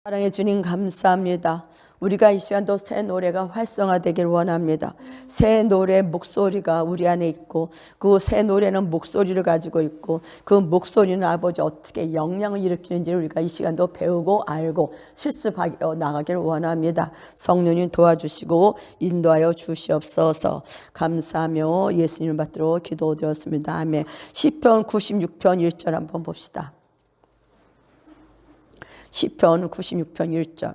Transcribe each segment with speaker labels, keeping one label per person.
Speaker 1: 사랑해 주님 감사합니다. 우리가 이 시간도 새 노래가 활성화되길 원합니다. 새 노래 목소리가 우리 안에 있고 그 새 노래는 목소리를 가지고 있고 그 목소리는 아버지 어떻게 영향을 일으키는지 우리가 이 시간도 배우고 알고 실습하여 나가길 원합니다. 성령님 도와주시고 인도하여 주시옵소서. 감사하며 예수님을 받들어 기도드렸습니다. 아멘. 시편 96편 1절 한번 봅시다. 시편 96편 1절.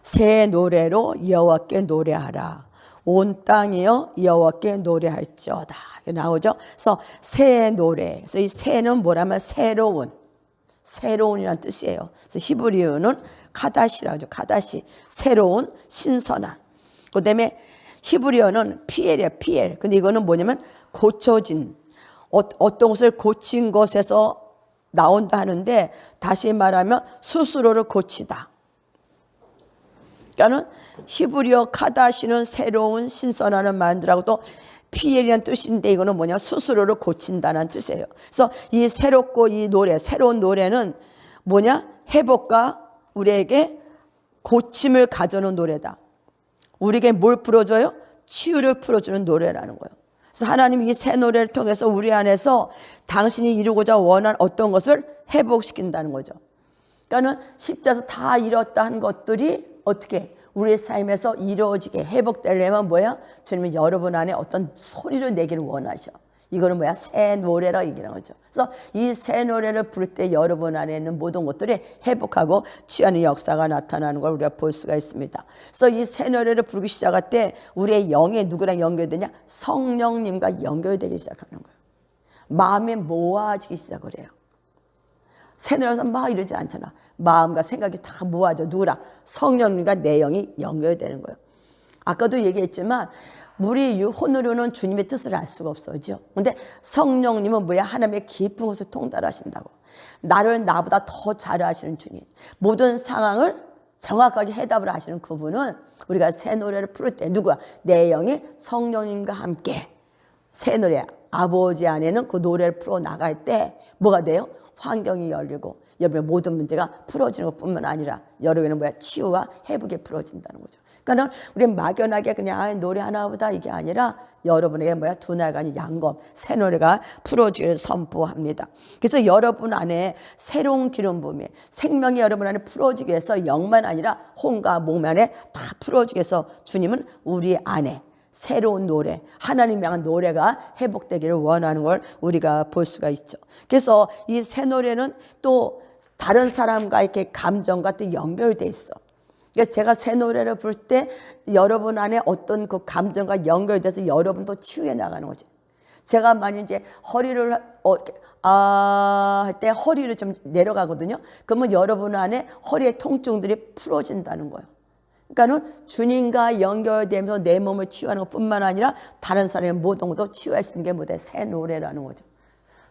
Speaker 1: 새 노래로 여호와께 노래하라. 온 땅이여 여호와께 노래할지어다. 나오죠? 그래서 새 노래. 그래서 이 새는 뭐라면 새로운이라는 뜻이에요. 그래서 히브리어는 카다시라고 하죠. 카다시. 새로운, 신선한. 그다음에 히브리어는 피엘이에요. 피엘. 근데 이거는 뭐냐면 고쳐진, 어떤 것을 고친 것에서 나온다 하는데 다시 말하면 스스로를 고치다. 그러니까는 히브리어 카다시는 새로운 신선하는 만들라고 또 피엘이라는 뜻인데 이거는 뭐냐 스스로를 고친다는 뜻이에요. 그래서 이 새롭고 이 노래 새로운 노래는 뭐냐 회복과 우리에게 고침을 가져오는 노래다. 우리에게 뭘 풀어줘요? 치유를 풀어주는 노래라는 거예요. 그래서 하나님이 이 새 노래를 통해서 우리 안에서 당신이 이루고자 원한 어떤 것을 회복시킨다는 거죠. 그러니까 십자에서 다 잃었다 한 것들이 어떻게 우리의 삶에서 이루어지게 회복되려면 뭐야? 주님은 여러분 안에 어떤 소리를 내기를 원하셔. 이거는 뭐야? 새 노래라 얘기하는 거죠. 그래서 이 새 노래를 부를 때 여러분 안에 있는 모든 것들이 회복하고 취하는 역사가 나타나는 걸 우리가 볼 수가 있습니다. 그래서 이 새 노래를 부르기 시작할 때 우리의 영에 누구랑 연결되냐? 성령님과 연결되기 시작하는 거예요. 마음이 모아지기 시작을 해요. 새 노래에서 막 이러지 않잖아. 마음과 생각이 다 모아져. 누구랑? 성령님과 내 영이 연결되는 거예요. 아까도 얘기했지만 우리 혼으로는 주님의 뜻을 알 수가 없어죠. 그런데 성령님은 뭐야? 하나님의 깊은 것을 통달하신다고. 나를 나보다 더 잘 아시는 주님. 모든 상황을 정확하게 해답을 하시는 그분은 우리가 새 노래를 부를 때 누구야? 내 영이 성령님과 함께 새 노래 아버지 안에는 그 노래를 풀어 나갈 때 뭐가 돼요? 환경이 열리고 여러분의 모든 문제가 풀어지는 것뿐만 아니라 여러분의 뭐야? 치유와 회복이 풀어진다는 거죠. 그러니까 우리는 막연하게 그냥 노래 하나보다 이게 아니라 여러분에게 뭐야? 두 날간이 양검 새 노래가 풀어지기를 선포합니다. 그래서 여러분 안에 새로운 기름 부음이 생명이 여러분 안에 풀어지기 위해서 영만 아니라 혼과 몸 안에 다 풀어지기 위해서 주님은 우리 안에 새로운 노래, 하나님 향한 노래가 회복되기를 원하는 걸 우리가 볼 수가 있죠. 그래서 이 새 노래는 또 다른 사람과 이렇게 감정과 또 연결돼 있어. 그래서 제가 새 노래를 부를 때 여러분 안에 어떤 그 감정과 연결돼서 여러분도 치유해 나가는 거지. 제가 만약 이제 허리를 할 때 허리를 좀 내려가거든요. 그러면 여러분 안에 허리의 통증들이 풀어진다는 거예요. 그러니까는 주님과 연결되면서 내 몸을 치유하는 것뿐만 아니라 다른 사람의 모든 것도 치유할 수 있는 게 뭐다? 새 노래라는 거죠.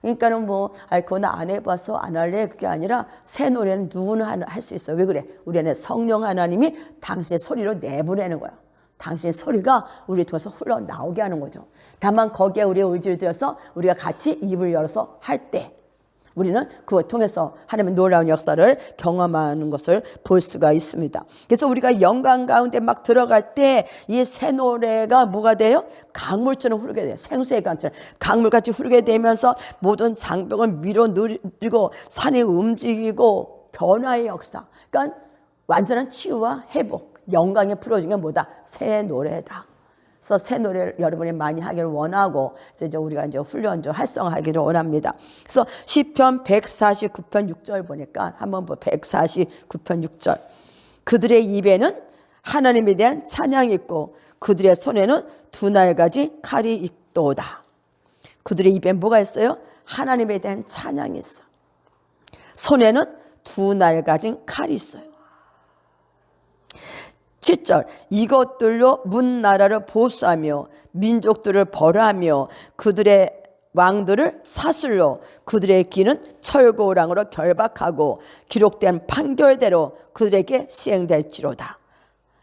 Speaker 1: 그러니까는 그거 나 안 해봐서 안 할래 그게 아니라 새 노래는 누구나 할 수 있어요. 왜 그래? 우리 안에 성령 하나님이 당신의 소리로 내보내는 거야. 당신의 소리가 우리 통해서 흘러나오게 하는 거죠. 다만 거기에 우리의 의지를 들여서 우리가 같이 입을 열어서 할 때 우리는 그걸 통해서 하나님의 놀라운 역사를 경험하는 것을 볼 수가 있습니다. 그래서 우리가 영광 가운데 막 들어갈 때 이 새 노래가 뭐가 돼요? 강물처럼 흐르게 돼요. 생수의 강처럼 강물같이 흐르게 되면서 모든 장벽을 밀어내리고 산이 움직이고 변화의 역사. 그러니까 완전한 치유와 회복, 영광에 풀어진 게 뭐다? 새 노래다. 그래서 새 노래를 여러분이 많이 하기를 원하고 이제 우리가 이제 훈련 좀 활성화하기를 원합니다. 그래서 시편 149편 6절 보니까 한번 149편 6절. 그들의 입에는 하나님에 대한 찬양이 있고 그들의 손에는 두 날가지 칼이 있도다. 그들의 입에 뭐가 있어요? 하나님에 대한 찬양이 있어. 손에는 두 날가진 칼이 있어요. 7절 이것들로 문 나라를 보수하며 민족들을 벌하며 그들의 왕들을 사슬로 그들의 길은 철고랑으로 결박하고 기록된 판결대로 그들에게 시행될지로다.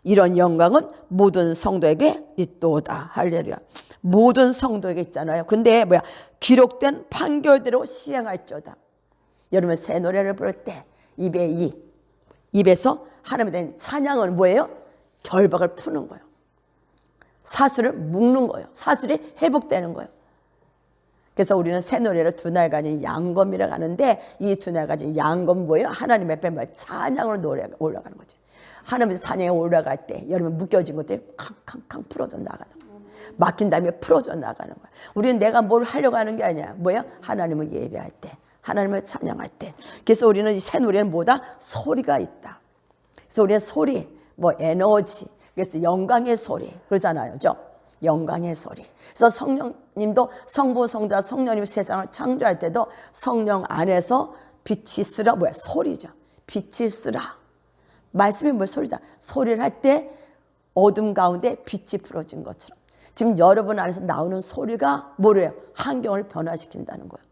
Speaker 1: 이런 영광은 모든 성도에게 있도다. 할렐루야. 모든 성도에게 있잖아요. 근데 기록된 판결대로 시행할지어다. 여러분 새 노래를 부를 때 입의 이. 입에서 하나님에 대한 찬양은 뭐예요? 결박을 푸는 거예요. 사슬을 묶는 거예요. 사슬이 회복되는 거예요. 그래서 우리는 새 노래를 두 날 가진 양검이라고 하는데 이 두 날 가진 양검 뭐예요? 하나님 앞에 찬양으로 노래가 올라가는 거죠. 하나님의 찬양에 올라갈 때 여러분 묶여진 것들이 캉캉캉 풀어져 나가는 거예요. 막힌 다음에 풀어져 나가는 거예요. 우리는 내가 뭘 하려고 하는 게 아니야. 뭐야? 하나님을 예배할 때, 하나님을 찬양할 때. 그래서 우리는 이 새 노래는 뭐다? 소리가 있다. 그래서 우리는 소리, 뭐 에너지, 그래서 영광의 소리 그러잖아요. 그죠? 영광의 소리. 그래서 성령님도 성부, 성자, 성령님 세상을 창조할 때도 성령 안에서 빛이 쓰라 뭐야? 소리죠. 빛이 쓰라. 말씀이 뭘 소리다. 소리를 할 때 어둠 가운데 빛이 풀어진 것처럼 지금 여러분 안에서 나오는 소리가 뭐래요? 환경을 변화시킨다는 거예요.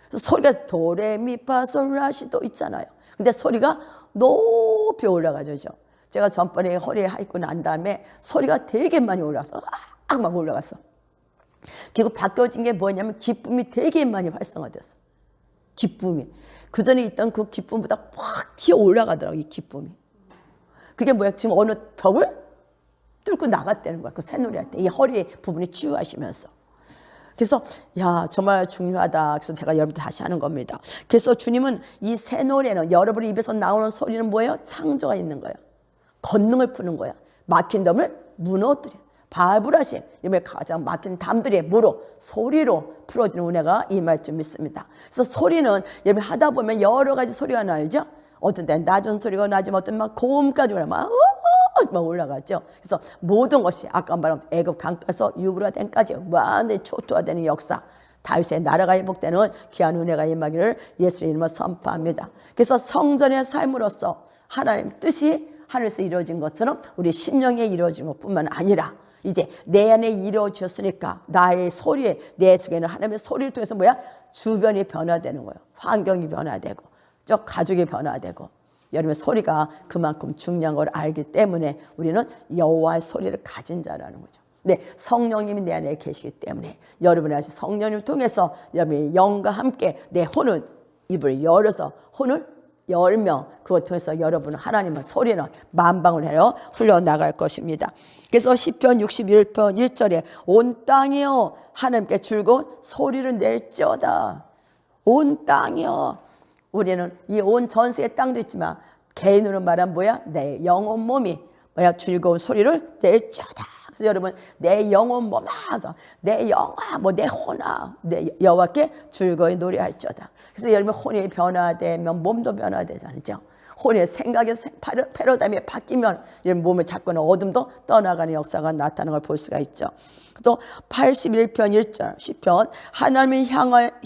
Speaker 1: 그래서 소리가 도레미파솔라시도 있잖아요. 근데 소리가 높이 올라가죠. 제가 전번에 허리에 핥고 난 다음에 소리가 되게 많이 올라왔어. 막 올라갔어. 그리고 바뀌어진 게 뭐냐면 기쁨이 되게 많이 활성화됐어. 기쁨이. 그전에 있던 그 기쁨보다 확 튀어 올라가더라고, 이 기쁨이. 그게 뭐야? 지금 어느 벽을 뚫고 나갔다는 거야. 그 새노래 할 때. 이 허리 부분이 치유하시면서. 그래서 야 정말 중요하다. 그래서 제가 여러분들 다시 하는 겁니다. 그래서 주님은 이 새 노래는 여러분의 입에서 나오는 소리는 뭐예요? 창조가 있는 거예요. 권능을 푸는 거야. 막힌 덤을 무너뜨려. 발부라신 이번에 가장 막힌 담들이 뭐로? 소리로 풀어지는 은혜가 임할 줄 믿습니다. 그래서 소리는 여러분 하다 보면 여러 가지 소리가 나죠. 어떤 때는 낮은 소리가 나지만 어떤 막 고음까지 막 올라가죠. 그래서 모든 것이 아까 말한 애굽 강가에서 유브라덴까지 완전히 초토화되는 역사. 다윗의 나라가 회복되는 귀한 은혜가 임하기를 예수의 이름으로 선포합니다. 그래서 성전의 삶으로서 하나님 뜻이 하늘에서 이루어진 것처럼 우리 심령에 이루어진 것뿐만 아니라 이제 내 안에 이루어졌으니까 나의 소리에 내 속에는 하나님의 소리를 통해서 뭐야? 주변이 변화되는 거예요. 환경이 변화되고 저 가족이 변화되고 여러분의 소리가 그만큼 중요한 걸 알기 때문에 우리는 여호와의 소리를 가진 자라는 거죠. 네, 성령님이 내 안에 계시기 때문에 여러분의 성령님을 통해서 여러분의 영과 함께 내 혼을 입을 열어서 혼을 열며 그것 통해서 여러분은 하나님의 소리는 만방을 하여 흘러나갈 것입니다. 그래서 시편 61편 1절에 온 땅이여 하나님께 즐거운 소리를 낼지어다. 온 땅이여. 우리는 이 온 전세의 땅도 있지만 개인으로 말하면 뭐야? 내 영혼 몸이 뭐야? 즐거운 소리를 낼지어다. 그래서 여러분 내 영혼 몸아, 내 영아, 뭐 내 혼아, 내 여호와께 즐거이 노래할지어다. 그래서 여러분 혼이 변화되면 몸도 변화되잖아요. 혼의 생각의 패러다임이 바뀌면 이런 몸을 잡고는 어둠도 떠나가는 역사가 나타나는 걸 볼 수가 있죠. 또 81편 1절 시편 하나님을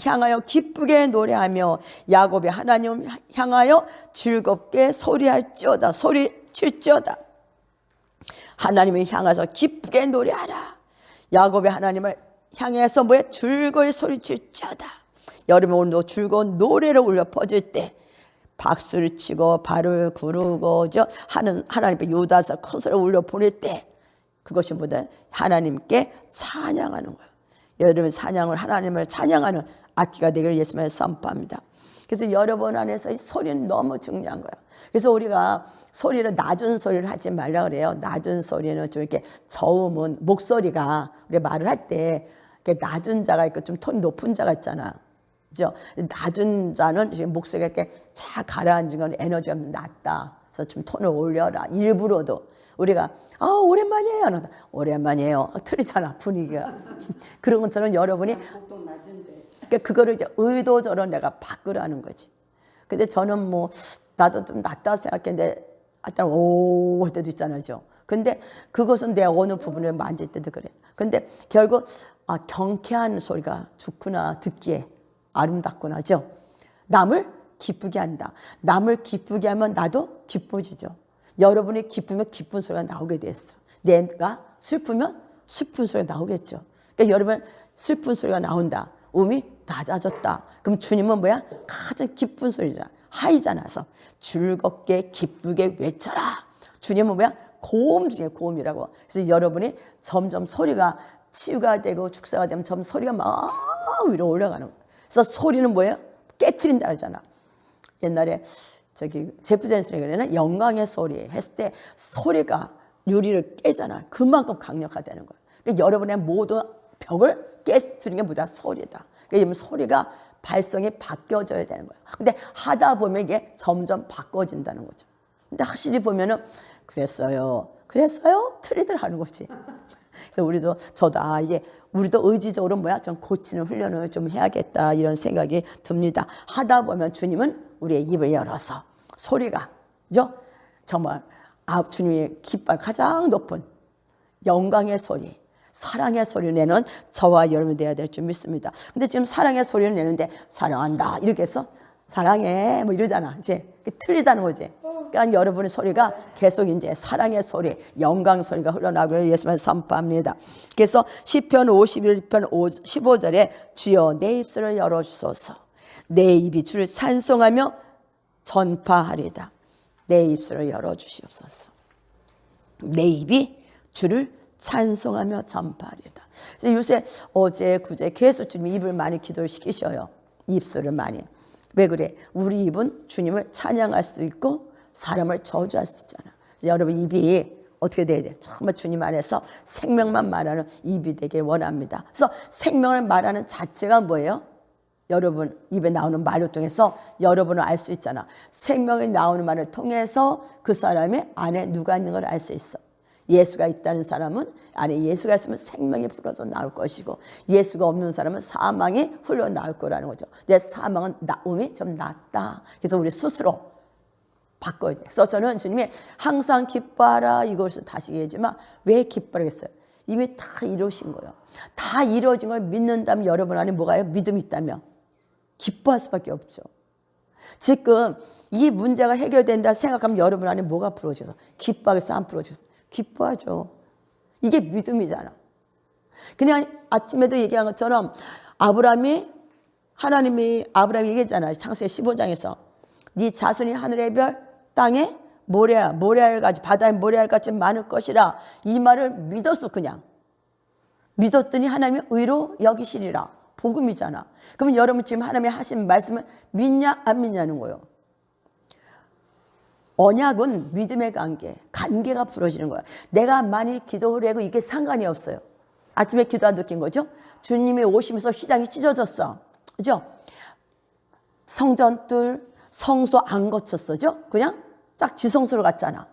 Speaker 1: 향하여 기쁘게 노래하며 야곱의 하나님 향하여 즐겁게 소리할지어다. 소리칠지어다. 하나님을 향해서 기쁘게 노래하라. 야곱의 하나님을 향해서 뭐야? 즐거이 소리칠지어다. 여러분 오늘도 즐거운 노래를 울려 퍼질 때 박수를 치고 발을 구르고 하는 하나님의 유다서 큰 소리를 울려 보낼 때 그것이 뭐다? 하나님께 찬양하는 거예요. 여러분 찬양을 하나님을 찬양하는 악기가 되기를 예수님을 선포합니다. 그래서 여러분 안에서 이 소리는 너무 중요한 거예요. 그래서 우리가 소리를 낮은 소리를 하지 말라 그래요. 낮은 소리는 좀 이렇게 저음은 목소리가 우리 말을 할 때 낮은 자가 있고 좀 톤이 높은 자가 있잖아. 그죠? 낮은 자는 목소리가 이렇게 쫙 가라앉은 건 에너지가 낮다. 그래서 좀 톤을 올려라. 일부러도 우리가 오랜만이에요. 오랜만이에요. 틀리잖아 분위기가. 그런 것처럼 여러분이 그러니까 그거를 이제 의도적으로 내가 바꾸라는 거지. 근데 저는 뭐 나도 좀 낮다 생각했는데 하여튼 오 할 때도 있잖아요. 근데 그것은 내 어느 부분을 만질 때도 그래. 근데 결국 경쾌한 소리가 좋구나. 듣기에 아름답구나죠. 남을 기쁘게 한다. 남을 기쁘게 하면 나도 기뻐지죠. 여러분이 기쁘면 기쁜 소리가 나오게 됐어. 내가 슬프면 슬픈 소리가 나오겠죠. 그러니까 여러분 슬픈 소리가 나온다. 음이 낮아졌다. 그럼 주님은 뭐야? 가장 기쁜 소리잖아. 하이잖아서 즐겁게 기쁘게 외쳐라. 주님은 뭐야? 고음 중에 고음이라고. 그래서 여러분이 점점 소리가 치유가 되고 축사가 되면 점점 소리가 막 위로 올라가는 거예요. 그래서 소리는 뭐예요? 깨트린다 하잖아. 옛날에 제프 젠슨의 글에는 영광의 소리 했을 때 소리가 유리를 깨잖아. 그만큼 강력하다는 거예요. 그러니까 여러분의 모든 벽을 깨뜨리는 게 뭐다? 소리다. 그러니까 소리가 발성이 바뀌어져야 되는 거예요. 근데 하다 보면 이게 점점 바꿔진다는 거죠. 근데 확실히 보면은 그랬어요. 틀리들 하는 거지. 그래서 이게 우리도 의지적으로 좀 고치는 훈련을 좀 해야겠다 이런 생각이 듭니다. 하다 보면 주님은 우리의 입을 열어서 소리가, 그죠? 정말 주님의 깃발 가장 높은 영광의 소리, 사랑의 소리를 내는 저와 여러분이 되어야 될 줄 믿습니다. 근데 지금 사랑의 소리를 내는데 사랑한다 이렇게 해서 사랑해 뭐 이러잖아. 이제 틀리다는 거지. 그러니까 여러분의 소리가 계속 이제 사랑의 소리, 영광 소리가 흘러나오기를 예수님을 선포합니다. 그래서 시편 51편 15절에 주여 내 입술을 열어주소서. 내 입이 주를 찬송하며 전파하리다. 내 입술을 열어주시옵소서. 내 입이 주를 찬송하며 전파하리다. 그래서 요새 어제 그제 계속 주님이 입을 많이 기도를 시키셔요. 입술을 많이. 왜 그래? 우리 입은 주님을 찬양할 수도 있고 사람을 저주할 수도 있잖아. 여러분 입이 어떻게 돼야 돼? 정말 주님 안에서 생명만 말하는 입이 되길 원합니다. 그래서 생명을 말하는 자체가 뭐예요? 여러분 입에 나오는 말을 통해서 여러분을 알 수 있잖아. 생명이 나오는 말을 통해서 그 사람의 안에 누가 있는 걸 알 수 있어. 예수가 있다는 사람은 안에 예수가 있으면 생명이 불어서 나올 것이고 예수가 없는 사람은 사망이 흘러나올 거라는 거죠. 내 사망은 나음이 좀 낫다. 그래서 우리 스스로 바꿔야 돼. 그래서 저는 주님이 항상 기뻐하라 이것을 다시 얘기하지만 왜 기뻐하겠어요? 이미 다 이루신 거예요. 다 이루어진 걸 믿는다면 여러분 안에 뭐가요? 믿음이 있다면 기뻐할 수밖에 없죠. 지금 이 문제가 해결된다 생각하면 여러분 안에 뭐가 부러져서 기뻐하겠어? 안 부러져서? 기뻐하죠. 이게 믿음이잖아. 그냥 아침에도 얘기한 것처럼 하나님이 아브라함이 얘기했잖아요. 창세기 15장에서 네 자손이 하늘의 별 땅에 모래알같이 바다의 모래알같이 많을 것이라 이 말을 믿었어. 그냥 믿었더니 하나님이 의로 여기시리라. 복음이잖아. 그러면 여러분 지금 하나님이 하신 말씀을 믿냐 안 믿냐는 거예요. 언약은 믿음의 관계가 부러지는 거야. 내가 많이 기도를 하고 이게 상관이 없어요. 아침에 기도 안 느낀 거죠? 주님이 오시면서 휘장이 찢어졌어. 그죠? 성전들, 성소 안 거쳤어죠? 그냥 딱 지성소로 갔잖아.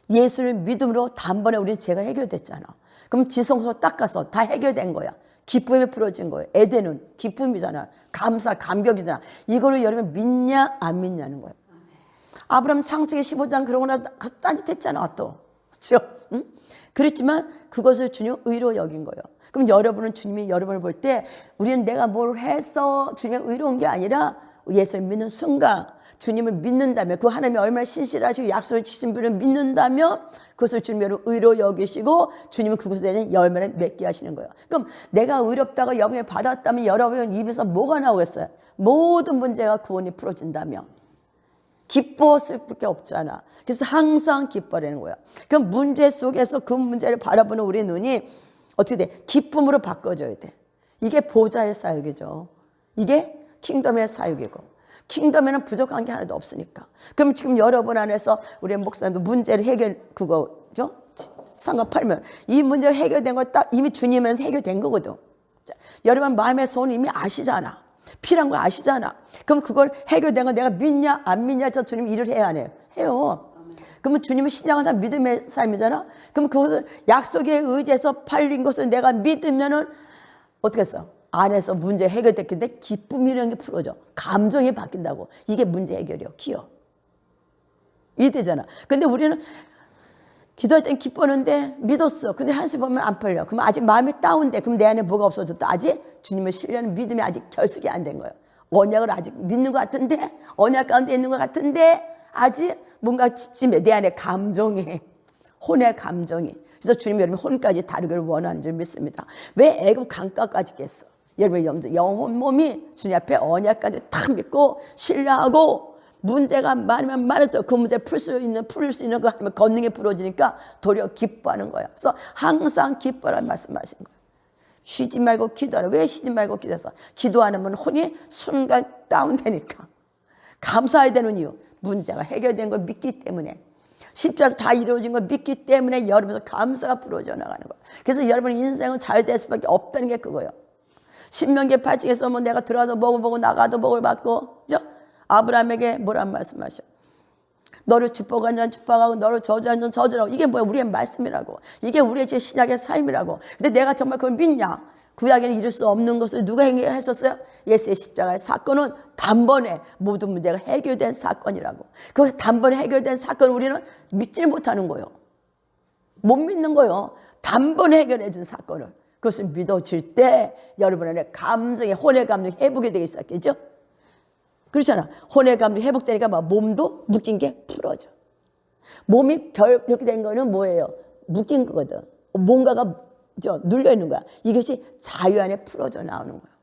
Speaker 1: 예수를 믿음으로 단번에 우리는 죄가 해결됐잖아. 그럼 지성소 딱 가서 다 해결된 거야. 기쁨이 풀어진 거예요. 에덴은 기쁨이잖아. 감사, 감격이잖아. 이거를 여러분 믿냐 안 믿냐는 거예요. 아브라함 창세기 15장 그러고 나서 딴짓했잖아 또. 그렇죠? 응? 그렇지만 그것을 주님 의로 여긴 거예요. 그럼 여러분은 주님이 여러분을 볼 때 우리는 내가 뭘 해서 주님의 의로운 게 아니라 예수를 믿는 순간 주님을 믿는다면 그 하나님이 얼마나 신실하시고 약속을 지키신 분을 믿는다면 그것을 주님이 의로 여기시고 주님은 그것에 대한 열매를 맺게 하시는 거예요. 그럼 내가 의롭다고 영을 받았다면 여러분 입에서 뭐가 나오겠어요? 모든 문제가 구원이 풀어진다면 기뻤을 게 없잖아. 그래서 항상 기뻐라는 거야. 그럼 문제 속에서 그 문제를 바라보는 우리 눈이 어떻게 돼? 기쁨으로 바꿔줘야 돼. 이게 보좌의 사역이죠. 이게 킹덤의 사역이고 킹덤에는 부족한 게 하나도 없으니까. 그럼 지금 여러분 안에서 우리 목사님도 문제를 그거죠? 상관 팔면 이 문제 해결된 거 딱 이미 주님은 해결된 거거든. 여러분 마음의 소원 이미 아시잖아. 필요한 거 아시잖아. 그럼 그걸 해결된 거 내가 믿냐 안 믿냐 저 주님 일을 해야 안 해요? 해요. 그러면 주님은 신앙은 다 믿음의 삶이잖아. 그럼 그것을 약속에 의지해서 팔린 것을 내가 믿으면은 어떻게 했어? 안에서 문제 해결됐는데 기쁨이라는 게 풀어져. 감정이 바뀐다고. 이게 문제 해결이요. 기여. 이해되잖아. 근데 우리는 기도할 땐 기뻤는데 믿었어. 근데 한시 보면 안 풀려. 그럼 아직 마음이 다운돼. 그럼 내 안에 뭐가 없어졌다. 아직 주님을 신뢰하는 믿음이 아직 결속이 안 된 거예요. 언약을 아직 믿는 것 같은데 언약 가운데 있는 것 같은데 아직 뭔가 찝찝해. 내 안에 감정이 혼의 감정이. 그래서 주님이 여러분 혼까지 다루기를 원하는 줄 믿습니다. 왜 애굽 강가까지 겠어? 여러분 영혼 몸이 주님 앞에 언약까지 탁 믿고 신뢰하고 문제가 많으면 많아서 그 문제를 풀 수 있는 거 하면 걷는 게 부러지니까 도리어 기뻐하는 거야. 그래서 항상 기뻐라는 말씀하신 거예요. 쉬지 말고 기도하라. 왜 쉬지 말고 기도해서? 기도하는 분은 혼이 순간 다운되니까. 감사해야 되는 이유. 문제가 해결된 걸 믿기 때문에, 십자가에서 다 이루어진 걸 믿기 때문에 여러분에서 감사가 불어져 나가는 거예요. 그래서 여러분 인생은 잘 될 수밖에 없다는 게 그거예요. 신명기 8장에서 뭐 내가 들어가서 먹을 보고 나가도 먹을 받고, 그죠? 아브라함에게 뭐란 말씀하셔? 너를 축복한 자는 축복하고 너를 저주한 자는 저주라고. 이게 뭐야? 우리의 말씀이라고. 이게 우리의 제 신약의 삶이라고. 근데 내가 정말 그걸 믿냐? 구약에는 이룰 수 없는 것을 누가 해결했었어요? 예수의 십자가의 사건은 단번에 모든 문제가 해결된 사건이라고. 그 단번에 해결된 사건을 우리는 믿지 못하는 거예요. 못 믿는 거예요. 단번에 해결해 준 사건을. 그것을 믿어질 때 여러분 안에 감정의 혼의 감정이 회복이 되기 시작했죠. 그렇잖아. 혼의 감정이 회복되니까 막 몸도 묶인 게 풀어져. 몸이 이렇게 된 거는 뭐예요? 묶인 거거든. 뭔가가 눌려 있는 거야. 이것이 자유 안에 풀어져 나오는 거예요.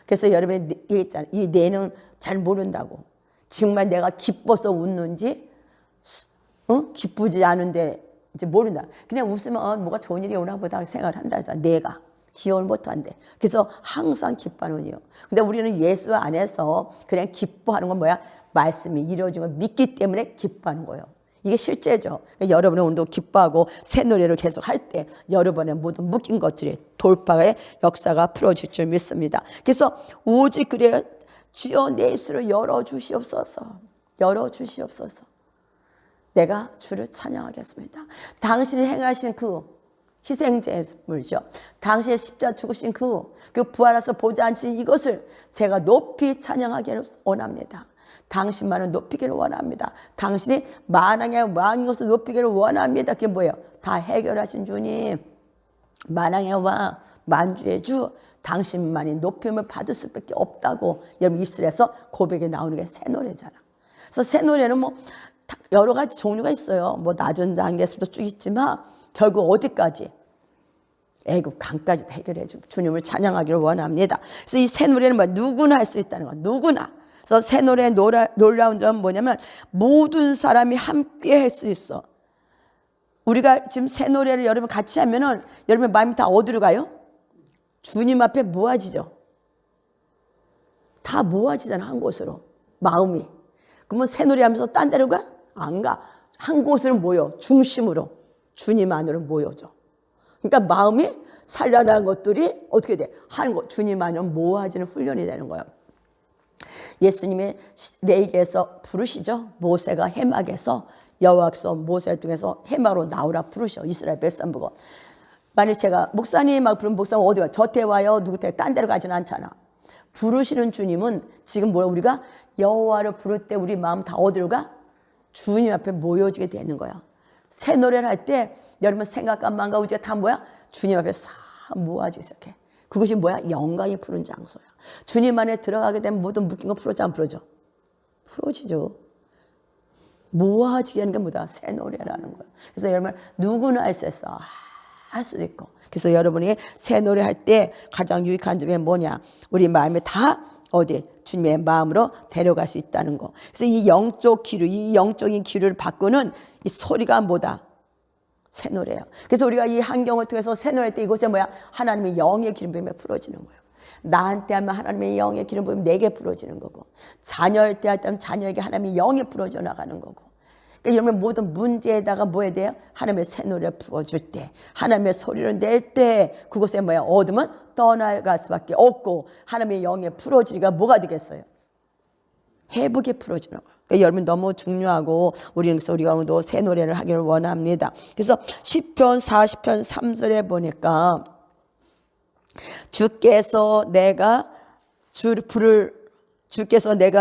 Speaker 1: 그래서 여러분이 얘기했잖아요. 이 뇌는 잘 모른다고. 정말 내가 기뻐서 웃는지, 기쁘지 않은데 이제 모른다. 그냥 웃으면 뭐가 좋은 일이 오나 보다 생각을 한다잖아. 내가 기억을 못한대. 그래서 항상 기뻐하는 이유. 근데 우리는 예수 안에서 그냥 기뻐하는 건 뭐야? 말씀이 이루어진 걸 믿기 때문에 기뻐하는 거예요. 이게 실제죠. 그러니까 여러분은 오늘도 기뻐하고 새 노래를 계속 할 때 여러분의 모든 묶인 것들이 돌파의 역사가 풀어질 줄 믿습니다. 그래서 오직 그래 주여 내 입술을 열어주시옵소서. 열어주시옵소서. 내가 주를 찬양하겠습니다. 당신이 행하신 그 희생제물이죠. 당신의 십자가 죽으신 그 부활해서 보지 않으신 이것을 제가 높이 찬양하기를 원합니다. 당신만을 높이기를 원합니다. 당신이 만왕의 왕인 것을 높이기를 원합니다. 그게 뭐예요? 다 해결하신 주님, 만왕의 왕, 만주의 주, 당신만이 높임을 받을 수밖에 없다고 여러분 입술에서 고백이 나오는 게 새 노래잖아. 그래서 새 노래는 뭐 여러 가지 종류가 있어요. 뭐 낮은 단계에서부터 쭉 있지만 결국 어디까지? 애굽 강까지 해결해 주 주님을 찬양하기를 원합니다. 그래서 이 새 노래는 뭐 누구나 할 수 있다는 거. 누구나. 그래서 새 노래의 놀라운 점은 뭐냐면 모든 사람이 함께 할 수 있어. 우리가 지금 새 노래를 여러분 같이 하면은 여러분 마음이 다 어디로 가요? 주님 앞에 모아지죠. 다 모아지잖아, 한 곳으로. 마음이. 그러면 새 노래 하면서 딴 데로 가? 안 가. 한 곳으로 모여. 중심으로. 주님 안으로 모여져. 그러니까 마음이 살려나가는 것들이 어떻게 돼? 한 곳. 주님 안으로 모아지는 훈련이 되는 거예요. 예수님이 레위기에서 부르시죠. 모세가 해막에서 여호와께서 모세를 통해서 해막으로 나오라 부르셔. 이스라엘 백성 보고. 만약 제가 목사님 막 부르면 목사님 어디 가? 저태 와요. 누구 때 딴 데로 가지는 않잖아. 부르시는 주님은 지금 뭐야? 우리가 여호와를 부를 때 우리 마음 다 어디로 가? 주님 앞에 모여지게 되는 거야. 새 노래를 할 때 여러분 생각과 마음과 의지가 다 뭐야? 주님 앞에 싹 모아지기 시작해. 그것이 뭐야? 영광이 푸른 장소야. 주님 안에 들어가게 되면 모든 묶인 거 풀어져 안 풀어져? 풀어지죠. 모아지게 하는 게 뭐다? 새 노래라는 거야. 그래서 여러분 누구나 할 수 있어. 할 수도 있고. 그래서 여러분이 새 노래 할 때 가장 유익한 점이 뭐냐? 우리 마음에 다 어디? 주님의 마음으로 데려갈 수 있다는 거. 그래서 이 영적 기류, 이 영적인 기류를 바꾸는 이 소리가 뭐다? 새 노래예요. 그래서 우리가 이 환경을 통해서 새 노래 할 때 이곳에 뭐야? 하나님의 영의 기름 부음에 풀어지는 거예요. 나한테 하면 하나님의 영의 기름 부음이 내게 풀어지는 거고, 자녀일 때 할 때 하면 자녀에게 하나님의 영이 풀어져 나가는 거고. 그러니까 여러분 모든 문제에다가 뭐 해야 돼요? 하나님의 새 노래를 부어줄 때, 하나님의 소리를 낼 때 그곳에 뭐야? 어둠은 떠나갈 수밖에 없고 하나님의 영에 풀어지기가 뭐가 되겠어요? 회복에 풀어지는 거예요. 그러니까 여러분 너무 중요하고 우리는 그래서 우리가 오늘도 새 노래를 하기를 원합니다. 그래서 시편 40편 3절에 보니까 주께서 내가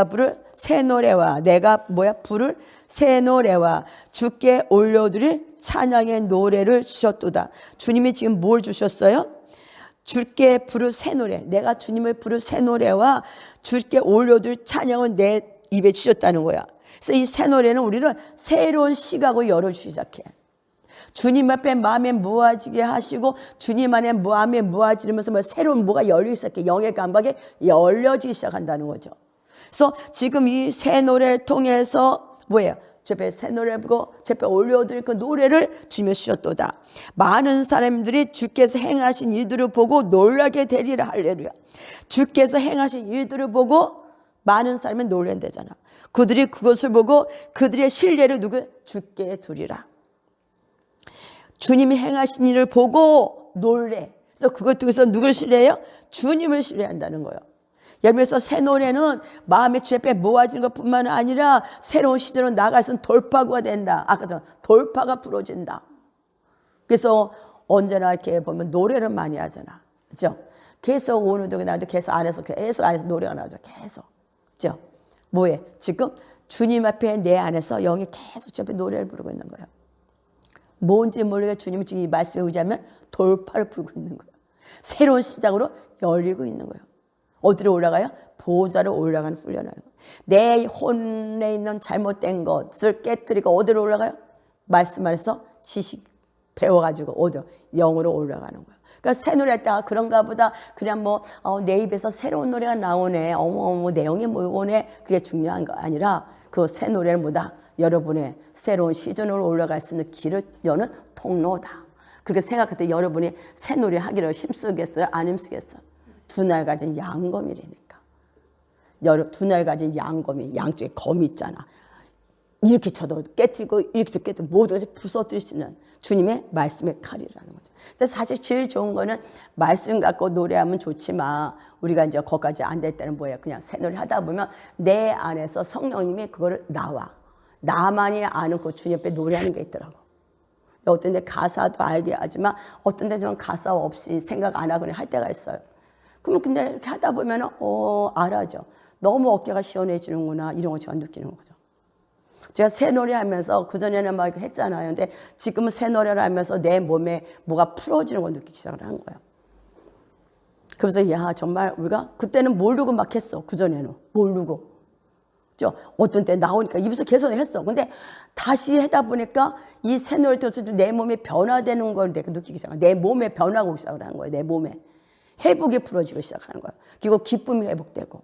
Speaker 1: 부를 새 노래와 내가 뭐야? 부를 새 노래와 주께 올려드릴 찬양의 노래를 주셨도다. 주님이 지금 뭘 주셨어요? 주께 부를 새 노래. 내가 주님을 부를 새 노래와 주께 올려드릴 찬양을 내 입에 주셨다는 거야. 그래서 이 새 노래는 우리는 새로운 시각을 열어주기 시작해. 주님 앞에 마음에 모아지게 하시고 주님 안에 마음에 모아지면서 뭐 새로운 뭐가 열리기 시작해. 영의 감각이 열려지기 시작한다는 거죠. 그래서 지금 이 새 노래를 통해서 뭐예요? 제 앞에 새 노래를 부르고 제 앞에 올려드릴 그 노래를 주님이 주셨도다. 많은 사람들이 주께서 행하신 일들을 보고 놀라게 되리라. 할렐루야. 주께서 행하신 일들을 보고 많은 사람이 놀란대잖아. 그들이 그것을 보고 그들의 신뢰를 주께 두리라. 주님이 행하신 일을 보고 놀래. 그래서 그것 중에서 누굴 신뢰해요? 주님을 신뢰한다는 거예요. 여러분께서 새 노래는 마음의 주 앞에 모아지는 것뿐만 아니라 새로운 시즌으로 나가서는 돌파구가 된다. 아까 전 돌파가 부러진다. 그래서 언제나 이렇게 보면 노래를 많이 하잖아. 그죠? 계속 오늘도 나한테 계속 안에서 노래가 나오죠. 계속. 그죠? 뭐해? 지금 주님 앞에 내 안에서 영이 계속 주 앞에 노래를 부르고 있는 거예요. 뭔지 모르게 주님이 지금 이 말씀에 의지하면 돌파를 풀고 있는 거예요. 새로운 시작으로 열리고 있는 거예요. 어디로 올라가요? 보호자로 올라가는 훈련을 하는 거예요. 내 혼에 있는 잘못된 것을 깨뜨리고 어디로 올라가요? 말씀 안에서 지식 배워가지고 어디로? 영으로 올라가는 거예요. 그러니까 새 노래 할 때 그런가 보다 그냥 내 입에서 새로운 노래가 나오네. 어머 내용이 뭐오네. 그게 중요한 거 아니라 그 새 노래는 뭐다? 여러분의 새로운 시즌으로 올라갈 수 있는 길을 여는 통로다. 그렇게 생각할 때 여러분이 새 노래 하기를 힘쓰겠어요? 안 힘쓰겠어요? 두 날 가진 양검이라니까. 두 날 가진 양검이 양쪽에 검이 있잖아. 이렇게 쳐도 깨뜨리고 이렇게 깨뜨리고 모두 부서뜨릴 수 있는 주님의 말씀의 칼이라는 거죠. 그래서 사실 제일 좋은 거는 말씀 갖고 노래하면 좋지만 우리가 이제 거기까지 안 될 때는 뭐예요? 그냥 새 노래 하다 보면 내 안에서 성령님이 그거를 나만이 아는 그 주님 앞에 노래하는 게 있더라고. 어떤 데 가사도 알게 하지만 어떤 데 좀 가사 없이 생각 안 하고 그냥 할 때가 있어요. 그러면 근데 이렇게 하다 보면 알아죠. 너무 어깨가 시원해지는구나 이런 거 제가 느끼는 거죠. 제가 새 노래 하면서 그전에는 막 했잖아요. 근데 지금은 새 노래를 하면서 내 몸에 뭐가 풀어지는 걸 느끼기 시작을 한 거예요. 그래서 정말 우리가 그때는 모르고 막 했어. 그전에는 모르고. 어떤 때 나오니까 입에서 계속 했어. 근데 다시 하다 보니까 이 새 노래 들어서 내 몸에 변화되는 걸 내가 느끼기 시작한 거야. 내 몸에 변하고 시작을 한 거예요. 내 몸에. 회복이 풀어지고 시작하는 거예요. 그리고 기쁨이 회복되고.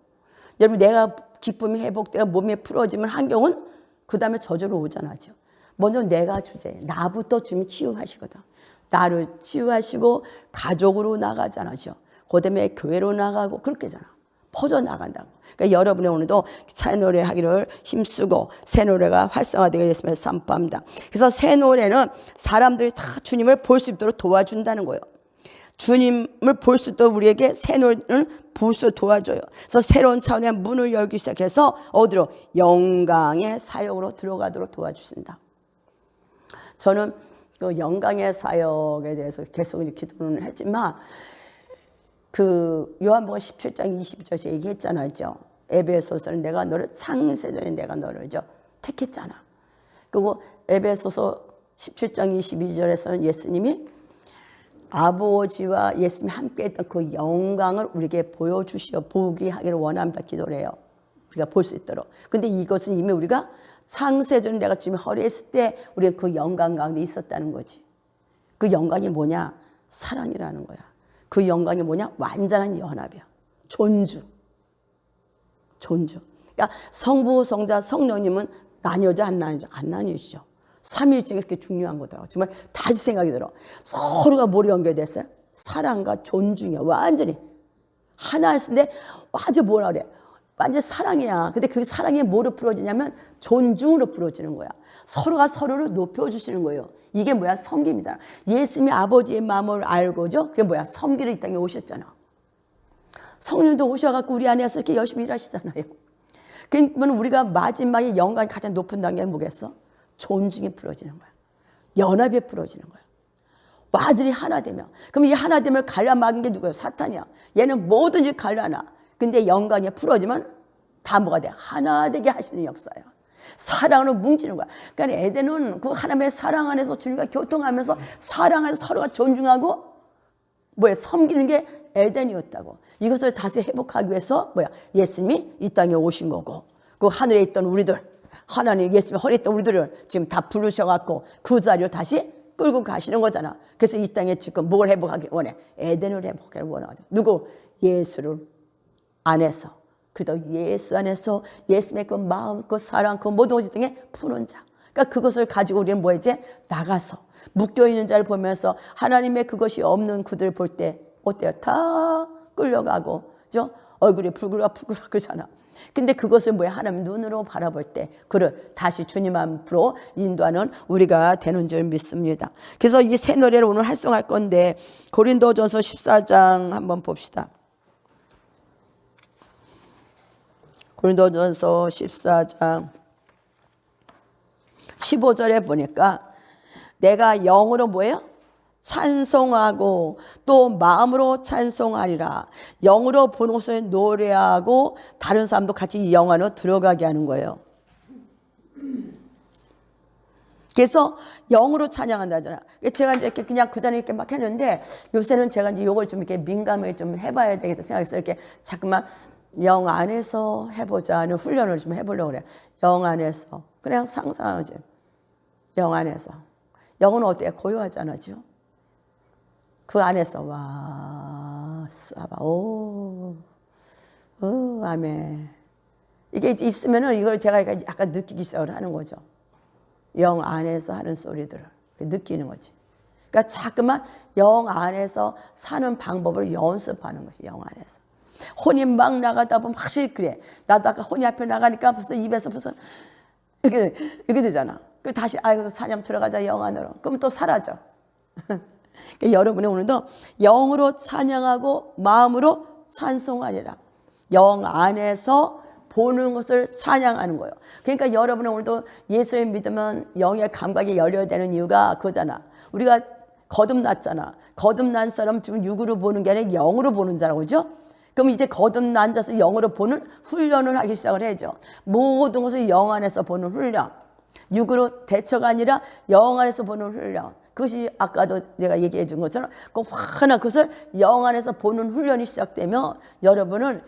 Speaker 1: 여러분 내가 기쁨이 회복되고 몸에 풀어지면 한경은 그 다음에 저절로 오잖아죠. 먼저 내가 주제. 나부터 주님 치유하시거든. 나를 치유하시고 가족으로 나가잖아죠. 그 다음에 교회로 나가고 그렇게잖아. 퍼져나간다고. 그러니까 여러분이 오늘도 새 노래 하기를 힘쓰고 새 노래가 활성화되게 됐으면 선포합니다. 그래서 새 노래는 사람들이 다 주님을 볼 수 있도록 도와준다는 거예요. 주님을 볼 수 있도록 우리에게 새 노래를 볼 수 도와줘요. 그래서 새로운 차원의 문을 열기 시작해서 어디로? 영광의 사역으로 들어가도록 도와주신다. 저는 그 영광의 사역에 대해서 계속 기도는 했지만 그 요한복음 17장 22절에 얘기했잖아요. 에베소서는 내가 너를 창세전에 내가 너를 택했잖아. 그리고 에베소서 17장 22절에서는 예수님이 아버지와 예수님이 함께했던 그 영광을 우리에게 보게 하기를 원합니다. 기도를 해요. 우리가 볼 수 있도록. 근데 이것은 이미 우리가 창세전에 내가 주님이 허리했을 때 우리는 그 영광 가운데 있었다는 거지. 그 영광이 뭐냐? 사랑이라는 거야. 그 영광이 뭐냐? 완전한 연합이야. 존중. 그러니까 성부, 성자, 성령님은 나뉘어져 안 나뉘어져? 안 나뉘어지죠. 삼위일체가 그렇게 중요한 거더라고요. 정말 다시 생각이 들어. 서로가 뭐로 연결됐어요? 사랑과 존중이야. 완전히. 하나인데 완전 뭐라 그래? 완전 사랑이야. 근데 그 사랑이 뭐로 풀어지냐면 존중으로 풀어지는 거야. 서로가 서로를 높여주시는 거예요. 이게 뭐야? 섬김이잖아. 예수님이 아버지의 마음을 알고죠. 그게 뭐야? 섬기러 이 땅에 오셨잖아. 성령도 오셔갖고 우리 안에서 이렇게 열심히 일하시잖아요. 그러면 우리가 마지막에 영광이 가장 높은 단계는 뭐겠어? 존중이 풀어지는 거야. 연합이 풀어지는 거야. 완전히 하나 되면. 그럼 이 하나 되면 갈라막은 게 누구예요? 사탄이야. 얘는 뭐든지 갈라놔. 근데 영광이 풀어지면 다 뭐가 돼? 하나 되게 하시는 역사야. 사랑으로 뭉치는 거야. 그러니까 에덴은 그 하나님의 사랑 안에서 주님과 교통하면서 사랑 안에서 서로가 존중하고 섬기는 게 에덴이었다고. 이것을 다시 회복하기 위해서 예수님이 이 땅에 오신 거고 그 하늘에 있던 우리들 하나님 예수님이 허리에 있던 우리들을 지금 다 부르셔갖고 그 자리를 다시 끌고 가시는 거잖아. 그래서 이 땅에 지금 뭘 회복하기 원해? 에덴을 회복하기를 원하죠. 누구? 예수를 안에서. 그래도 예수 안에서 예수님의 그 마음, 그 사랑, 그 모든 것이 등에 푸는 자. 그러니까 그것을 가지고 우리는 이제 나가서 묶여있는 자를 보면서 하나님의 그것이 없는 그들을 볼 때 어때요? 다 끌려가고, 그죠? 얼굴이 불그락 그러잖아. 근데 그것을 뭐야? 하나님 눈으로 바라볼 때 그를 다시 주님 앞으로 인도하는 우리가 되는 줄 믿습니다. 그래서 이 새 노래를 오늘 활성할 건데 고린도전서 14장 한번 봅시다. 고린도전서 14장 15절에 보니까 내가 영으로 뭐예요? 찬송하고 또 마음으로 찬송하리라. 영으로 보는 것을 노래하고 다른 사람도 같이 이 영 안으로 들어가게 하는 거예요. 그래서 영으로 찬양한다잖아. 제가 이제 이렇게 그냥 그전에 이렇게 막 했는데 요새는 제가 이제 이걸 좀 이렇게 민감하게 좀 해봐야 되겠다 생각해서 이렇게 자꾸만 영 안에서 해보자 하는 훈련을 좀 해보려고 그래요. 영 안에서. 그냥 상상하지. 영 안에서. 영은 어때요? 고요하잖아요. 그 안에서 와 사바 오 아멘. 이게 있으면은 이걸 제가 약간 느끼기 시작을 하는 거죠. 영 안에서 하는 소리들을 느끼는 거지. 그러니까 자꾸만 영 안에서 사는 방법을 연습하는 거지. 영 안에서. 혼이 막 나가다 보면 확실히 그래. 나도 아까 혼이 앞에 나가니까 벌써 입에서 벌써 이렇게 되잖아. 그 다시 아이고 사냥 들어가자 영 안으로. 그럼 또 사라져. 그러니까 여러분이 오늘도 영으로 찬양하고 마음으로 찬송하리라. 영 안에서 보는 것을 찬양하는 거예요. 그러니까 여러분은 오늘도 예수를 믿으면 영의 감각이 열려야 되는 이유가 그거잖아. 우리가 거듭났잖아. 거듭난 사람 지금 육으로 보는 게 아니라 영으로 보는 자라고 그죠? 그럼 이제 거듭난 자서 영으로 보는 훈련을 하기 시작을 해야죠. 모든 것을 영 안에서 보는 훈련. 육으로 대처가 아니라 영 안에서 보는 훈련. 그것이 아까도 내가 얘기해 준 것처럼 꼭 하나 그것을 영 안에서 보는 훈련이 시작되면 여러분은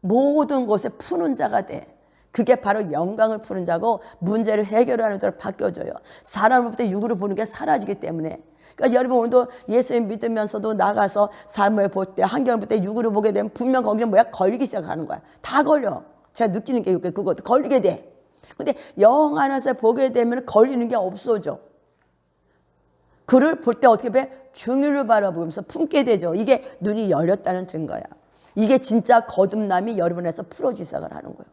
Speaker 1: 모든 것에 푸는 자가 돼. 그게 바로 영광을 푸는 자고 문제를 해결하는 자로 바뀌어져요. 사람을 볼 때 육으로 보는 게 사라지기 때문에. 그러니까 여러분 오늘도 예수님 믿으면서도 나가서 삶을 볼 때 환경을 볼 때 육으로 보게 되면 분명 거기는 뭐야? 걸리기 시작하는 거야. 다 걸려. 제가 느끼는 게 그것도 걸리게 돼. 근데 영 안에서 보게 되면 걸리는 게 없어져. 그를 볼 때 어떻게 돼? 긍휼을 바라보면서 품게 되죠. 이게 눈이 열렸다는 증거야. 이게 진짜 거듭남이 여러분에서 풀어지기 시작을 하는 거예요.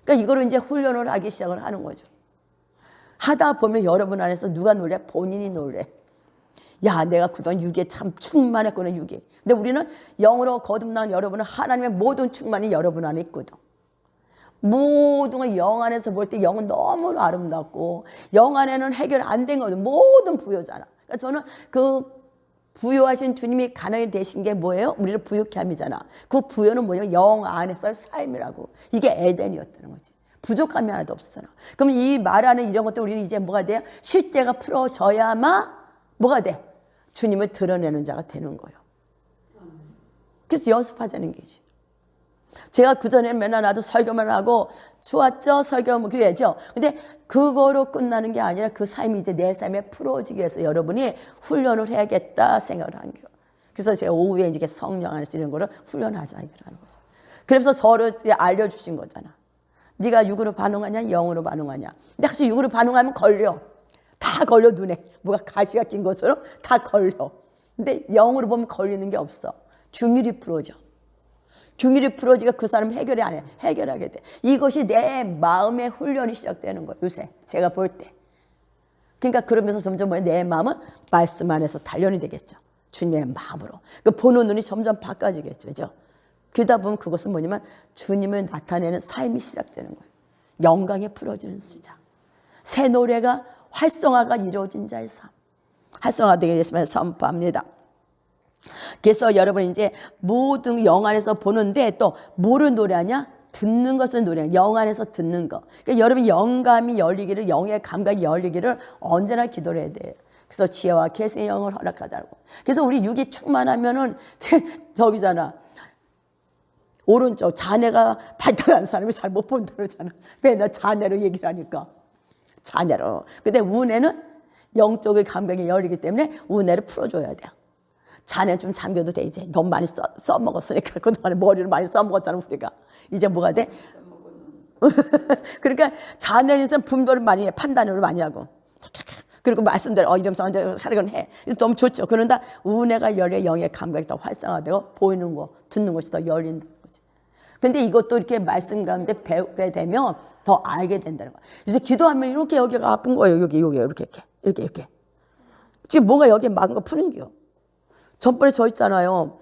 Speaker 1: 그러니까 이거를 이제 훈련을 하기 시작을 하는 거죠. 하다 보면 여러분 안에서 누가 놀래? 본인이 놀래. 야, 내가 그동안 육에 참 충만했구나, 육에. 근데 우리는 영으로 거듭난 여러분은 하나님의 모든 충만이 여러분 안에 있거든. 모든 걸 영 안에서 볼 때 영은 너무 아름답고 영 안에는 해결 안 된 거죠. 모든 부여잖아. 그러니까 저는 그 부여하신 주님이 가능이 되신 게 뭐예요? 우리를 부유케 함이잖아. 그 부여는 뭐냐면 영 안에서의 삶이라고. 이게 에덴이었다는 거지. 부족함이 하나도 없었잖아. 그럼 이 말하는 이런 것도 우리는 이제 뭐가 돼요? 실제가 풀어져야만 뭐가 돼? 주님을 드러내는 자가 되는 거예요. 그래서 연습하자는 게지. 제가 그전에 맨날 나도 설교만 하고 좋았죠? 설교 뭐 그래야죠. 근데 그거로 끝나는 게 아니라 그 삶이 이제 내 삶에 풀어지기 위해서 여러분이 훈련을 해야겠다 생각을 한 거예요. 그래서 제가 오후에 이제 성령 안에서 이런 거를 훈련하자 이러는 거죠. 그래서 저를 알려주신 거잖아. 네가 육으로 반응하냐 영으로 반응하냐. 근데 사실 육으로 반응하면 걸려. 다 걸려 눈에. 뭐가 가시가 낀 것처럼 다 걸려. 근데 영으로 보면 걸리는 게 없어. 긍휼이 풀어져. 긍휼이 풀어지가 그 사람 해결이 안 해. 해결하게 돼. 이것이 내 마음의 훈련이 시작되는 거예요. 요새 제가 볼 때. 그러니까 그러면서 점점 내 마음은 말씀 안에서 단련이 되겠죠. 주님의 마음으로. 그 보는 눈이 점점 바꿔지겠죠. 그죠? 그러다 보면 그것은 뭐냐면 주님을 나타내는 삶이 시작되는 거예요. 영광에 풀어지는 시작. 새 노래가 활성화가 이루어진 자의 삶. 활성화되기 위해서 선포합니다. 그래서 여러분 이제 모든 영 안에서 보는데 또 뭐를 노래하냐? 듣는 것을 노래하냐. 영 안에서 듣는 거. 그러니까 여러분 영감이 열리기를, 영의 감각이 열리기를 언제나 기도를 해야 돼요. 그래서 지혜와 계시의 영을 허락하다고. 그래서 우리 육이 충만하면은 저기잖아. 오른쪽 자네가 발달한 사람이 잘 못 본다 그러잖아. 왜 나 자네로 얘기를 하니까. 자네로. 근데 우뇌는 영적의 감각이 열리기 때문에 우뇌를 풀어줘야 돼요. 자네 좀 잠겨도 돼 이제. 너무 많이 써먹었으니까. 그동안에 머리를 많이 써먹었잖아 우리가. 이제 뭐가 돼? 그러니까 자네는 분별을 많이 해. 판단을 많이 하고. 그리고 말씀대로 이러면서 하려고 해. 너무 좋죠. 그런다 우뇌가 열려 영의 감각이 더 활성화되고 보이는 거, 듣는 것이 더 열린다는 거지. 근데 이것도 이렇게 말씀 가운데 배우게 되면 더 알게 된다는 거예요. 요새 기도하면 이렇게 여기가 아픈 거예요. 여기 이렇게. 지금 뭔가 여기에 막은 거 푸는 게요. 전번에 저 있잖아요.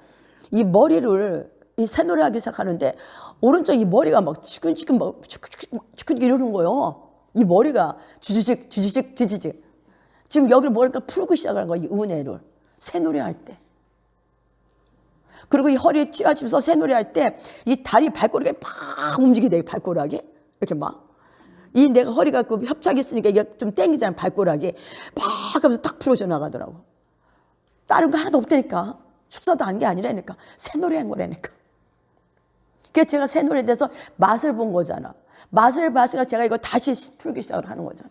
Speaker 1: 이 머리를 이 새노래하기 시작하는데 오른쪽 이 머리가 막 지근지근 막 지근지근 이러는 거예요. 이 머리가 주지직. 지금 여기를 머리가 풀고 시작하는 거예요. 이 은혜를 새노래할 때. 그리고 이 허리에 찌가지면서 새노래할 때 이 다리 발꼬락이 막 움직이게 돼요. 발꼬락이 이렇게 막. 이 내가 허리가 그 협착이 있으니까 이게 좀 땡기잖아요. 발꼬락이 막 하면서 딱 풀어져 나가더라고. 다른 거 하나도 없다니까. 축사도 한 게 아니라니까. 새노래한 거라니까. 그래서 제가 새노래에 대해서 맛을 본 거잖아. 맛을 봤으니까 제가 이거 다시 풀기 시작을 하는 거잖아.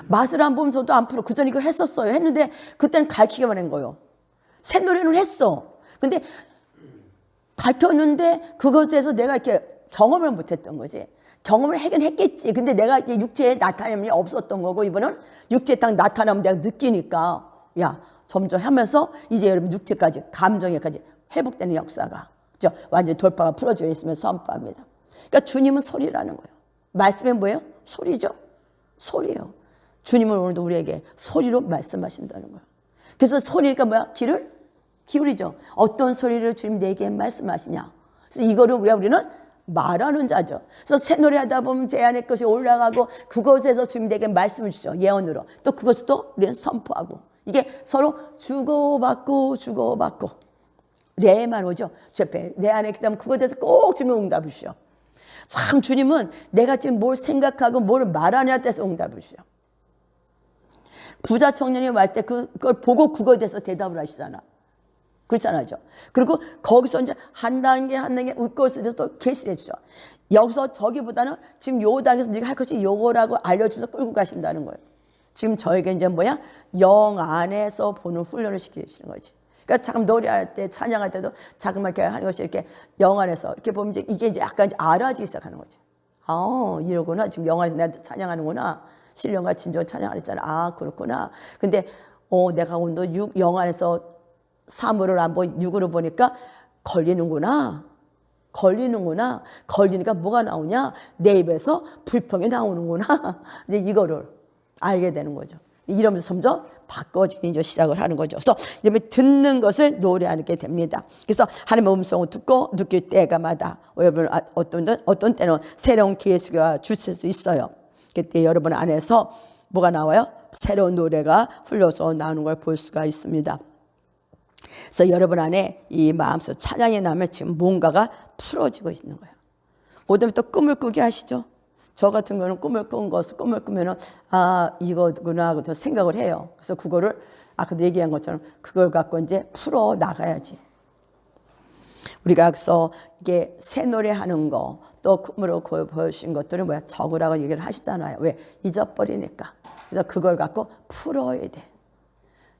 Speaker 1: 맛을 안 보면서도 안 풀어. 그전 이거 했었어요. 했는데 그때는 가르치기만 한 거예요. 새노래는 했어. 근데 밝혔는데 그것에 대해서 내가 이렇게 경험을 못했던 거지. 경험을 하긴 했겠지. 근데 내가 이렇게 육체에 나타남이 없었던 거고 이번은 육체에 딱 나타나면 내가 느끼니까 야 점점 하면서 이제 여러분 육체까지 감정에까지 회복되는 역사가 완전히 돌파가 풀어져 있으면 선포합니다. 그러니까 주님은 소리라는 거예요. 말씀은 뭐예요? 소리죠. 소리예요. 주님은 오늘도 우리에게 소리로 말씀하신다는 거예요. 그래서 소리니까 뭐야? 귀를 기울이죠. 어떤 소리를 주님 내게 말씀하시냐. 그래서 이거를 우리는 말하는 자죠. 그래서 새노래 하다 보면 제 안의 것이 올라가고 그것에서 주님 내게 말씀을 주죠. 예언으로. 또 그것을 또 우리는 선포하고. 이게 서로 주고받고 레만 오죠. 내 안에 그다음 그것에 대해서 꼭 주님 응답을 주셔. 참 주님은 내가 지금 뭘 생각하고 뭘 말하냐에 대해서 응답을 주셔. 부자 청년이 말 때 그걸 보고 그거에 대해서 대답을 하시잖아. 그렇잖아요. 그리고 거기서 이제 한 단계 웃고서 또 계시해 주죠. 여기서 저기보다는 지금 요 단계에서 네가 할 것이 요거라고 알려주면서 끌고 가신다는 거예요. 지금 저에게 이제 뭐야? 영 안에서 보는 훈련을 시키시는 거지. 그러니까 참 노래할 때 찬양할 때도 자그맣게 하는 것이 이렇게 영 안에서 이렇게 보면 이게 이제 약간 이제 알아지기 시작하는 거지. 이러구나. 지금 영 안에서 내가 찬양하는구나. 신령과 진정 찬양을 했잖아. 그렇구나. 근데 내가 오늘 영 안에서 사물을 안 보고 육으로 보니까 걸리니까 뭐가 나오냐? 내 입에서 불평이 나오는구나. 이제 이거를 알게 되는 거죠. 이러면서 점점 바꿔지기 이제 시작을 하는 거죠. 그래서 이러면 듣는 것을 노래하게 됩니다. 그래서 하나님의 음성을 듣고 느낄 때가마다 여러분 어떤 때는 새로운 기회가 주실 수 있어요. 그때 여러분 안에서 뭐가 나와요? 새로운 노래가 흘러서 나오는 걸 볼 수가 있습니다. 그래서 여러분 안에 이 마음속 찬양이 나면 지금 뭔가가 풀어지고 있는 거예요. 그다음에 또 꿈을 꾸게 하시죠. 저 같은 거는 꿈을 꾸면은 이거구나 하고 생각을 해요. 그래서 그거를 아까도 얘기한 것처럼 그걸 갖고 이제 풀어 나가야지. 우리가 그래서 이게 새 노래 하는 거 또 꿈으로 보여주신 것들은 뭐야? 적으라고 얘기를 하시잖아요. 왜? 잊어버리니까. 그래서 그걸 갖고 풀어야 돼.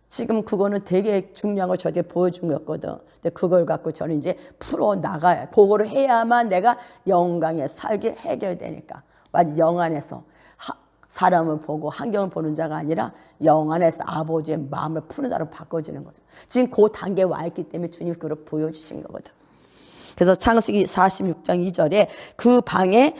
Speaker 1: 지금 그거는 되게 중요한 걸 저한테 보여준 거거든. 근데 그걸 갖고 저는 이제 풀어 나가야. 그거를 해야만 내가 영광에 살게 해결되니까. 완전 영 안에서 사람을 보고 환경을 보는 자가 아니라 영 안에서 아버지의 마음을 푸는 자로 바꿔지는 거죠. 지금 그 단계에 와 있기 때문에 주님 그걸 보여주신 거거든. 그래서 창세기 46장 2절에 그 밤에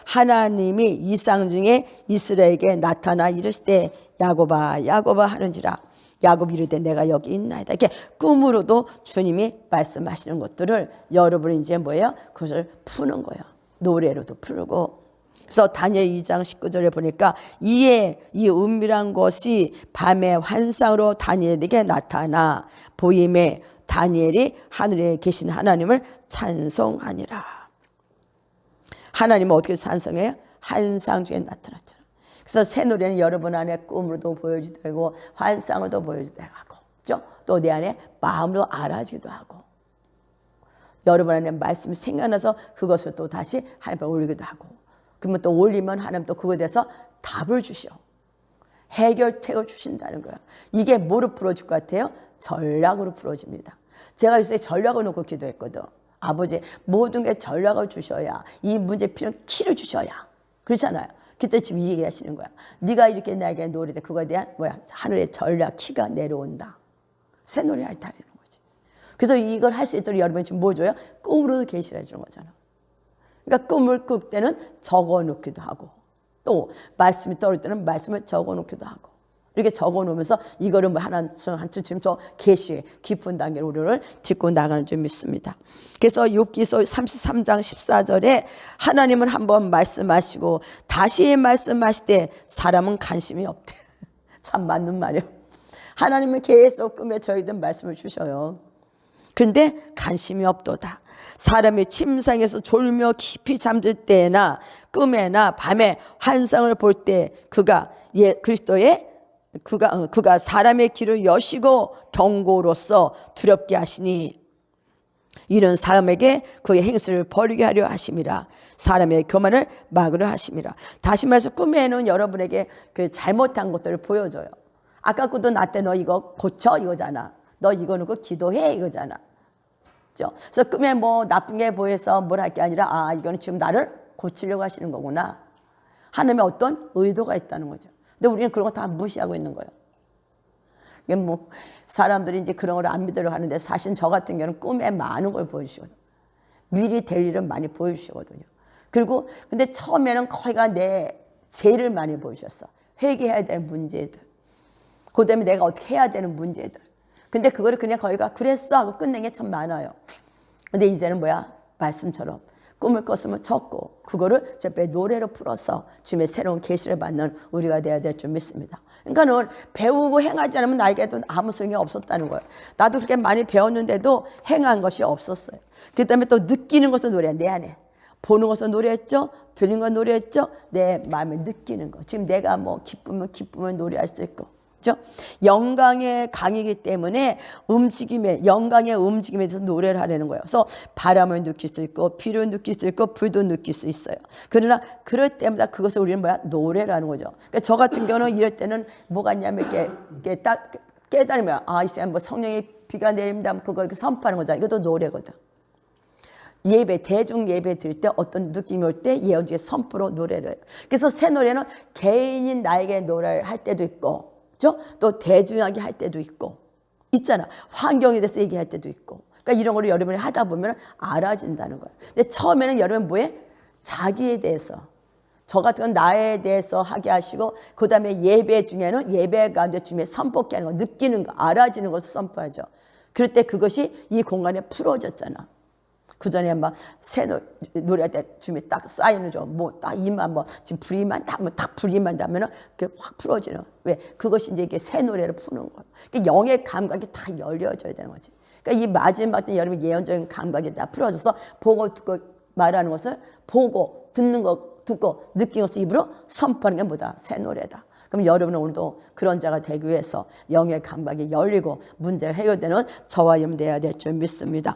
Speaker 1: 하나님이 이상 중에 이스라엘에게 나타나 이르실 때 야곱아 하는지라. 야곱이 이르되 내가 여기 있나이다. 이렇게 꿈으로도 주님이 말씀하시는 것들을 여러분이 이제 뭐예요? 그것을 푸는 거예요. 노래로도 풀고. 그래서 다니엘 2장 19절에 보니까 이에 이 은밀한 것이 밤의 환상으로 다니엘에게 나타나 보임에 다니엘이 하늘에 계신 하나님을 찬송하니라. 하나님은 어떻게 찬송해요? 환상 중에 나타났잖아요. 그래서 새 노래는 여러분 안에 꿈으로도 보여주기도 하고 환상으로도 보여주기도 하고 또 내 안에 마음으로 알아지기도 하고 여러분 안에 말씀이 생각나서 그것을 또 다시 하나님 앞에 올리기도 하고 그러면 또 올리면 하나님 또 그거에 대해서 답을 주셔. 해결책을 주신다는 거예요. 이게 뭐로 풀어줄 것 같아요? 전략으로 풀어집니다. 제가 요새 전략을 놓고 기도했거든. 아버지 모든 게 전략을 주셔야 이 문제 필요한 키를 주셔야 그렇잖아요. 그때 지금 이 얘기하시는 거야. 네가 이렇게 나에게 노래돼 그거에 대한 하늘의 전략 키가 내려온다. 새 노래 할 때 하는 거지. 그래서 이걸 할 수 있도록 여러분이 지금 뭐 줘요? 꿈으로도 계시를 해주는 거잖아. 그러니까 꿈을 꿀 때는 적어놓기도 하고 또 말씀이 떠오를 때는 말씀을 적어놓기도 하고 이렇게 적어놓으면서 이거를 뭐 한층 더 계시의 깊은 단계로 우리를 딛고 나가는 줄 믿습니다. 그래서 욥기서 33장 14절에 하나님은 한번 말씀하시고 다시 말씀하실 때 사람은 관심이 없대. 참 맞는 말이에요. 하나님은 계속 꿈에 저희들 말씀을 주셔요. 근데 관심이 없도다. 사람이 침상에서 졸며 깊이 잠들 때나 꿈에나 밤에 환상을 볼 때 그가 사람의 길을 여시고 경고로서 두렵게 하시니 이런 사람에게 그의 행실을 버리게 하려 하심이라. 사람의 교만을 막으려 하심이라. 다시 말해서 꿈에는 여러분에게 그 잘못한 것들을 보여줘요. 아까 그도 나 때 너 이거 고쳐 이거잖아. 너 이거 놓고 기도해 이거잖아. 그렇죠? 그래서 꿈에 뭐 나쁜 게 보여서 뭘 할 게 아니라 아 이거는 지금 나를 고치려고 하시는 거구나. 하나님의 어떤 의도가 있다는 거죠. 근데 우리는 그런 거 다 무시하고 있는 거예요. 뭐 사람들이 이제 그런 걸 안 믿으려고 하는데 사실 저 같은 경우는 꿈에 많은 걸 보여주시거든요. 미리 될 일을 많이 보여주시거든요. 그리고 근데 처음에는 거기가 내 죄를 많이 보여주셨어. 회개해야 될 문제들. 그 다음에 내가 어떻게 해야 되는 문제들. 근데 그거를 그냥 거기가 그랬어 하고 끝낸 게 참 많아요. 근데 이제는 뭐야? 말씀처럼 꿈을 꿨으면 적고 그거를 저 앞에 노래로 풀어서 주님의 새로운 계시를 받는 우리가 돼야 될 줄 믿습니다. 그러니까 배우고 행하지 않으면 나에게도 아무 소용이 없었다는 거예요. 나도 그렇게 많이 배웠는데도 행한 것이 없었어요. 그 다음에 또 느끼는 것을 노래해. 내 안에. 보는 것을 노래했죠. 들린 건 노래했죠. 내 마음에 느끼는 거. 지금 내가 뭐 기쁘면 노래할 수 있고. 그렇죠? 영광의 강이기 때문에 영광의 움직임에 대해서 노래를 하려는 거예요. 그래서 바람을 느낄 수 있고 비를 느낄 수 있고 불도 느낄 수 있어요. 그러나 그럴 때마다 그것을 우리는 뭐야? 노래라는 거죠. 그러니까 저 같은 경우는 이럴 때는 뭐가 있냐면 이렇게 딱 깨달으면 아, 이 시간 뭐 성령의 비가 내립니다. 그걸 이렇게 선포하는 거잖아. 이것도 노래거든. 예배, 대중 예배 드릴 때 어떤 느낌이 올 때 예언주의 선포로 노래를 해요. 그래서 새 노래는 개인인 나에게 노래를 할 때도 있고 그렇죠? 또 대중하게 할 때도 있고 있잖아. 환경에 대해서 얘기할 때도 있고. 그러니까 이런 거를 여러분이 하다 보면 알아진다는 거예요. 근데 처음에는 여러분 뭐해? 자기에 대해서. 저 같은 건 나에 대해서 하게 하시고 그 다음에 예배 중에는 예배 가운데 주님의 선포케 하는 거, 느끼는 거, 알아지는 것을 선포하죠. 그럴 때 그것이 이 공간에 풀어졌잖아. 그 전에 막 새 노래할 때 주님이 딱 사인을 줘. 뭐 딱 이만 뭐 지금 불이만 다 뭐 딱 불이만 나면은 그게 확 풀어지는. 왜? 그것이 이제 이게 새 노래를 푸는 거야. 그러니까 영의 감각이 다 열려져야 되는 거지. 그러니까 이 마지막 때 여러분 예언적인 감각이 다 풀어져서 보고 듣고 말하는 것을 보고 듣는 거 듣고 느낀 것을 입으로 선포하는 게 뭐다? 새 노래다. 그럼 여러분은 오늘도 그런 자가 되기 위해서 영의 감각이 열리고 문제가 해결되는 저와 여러분 되어야 될 줄 믿습니다.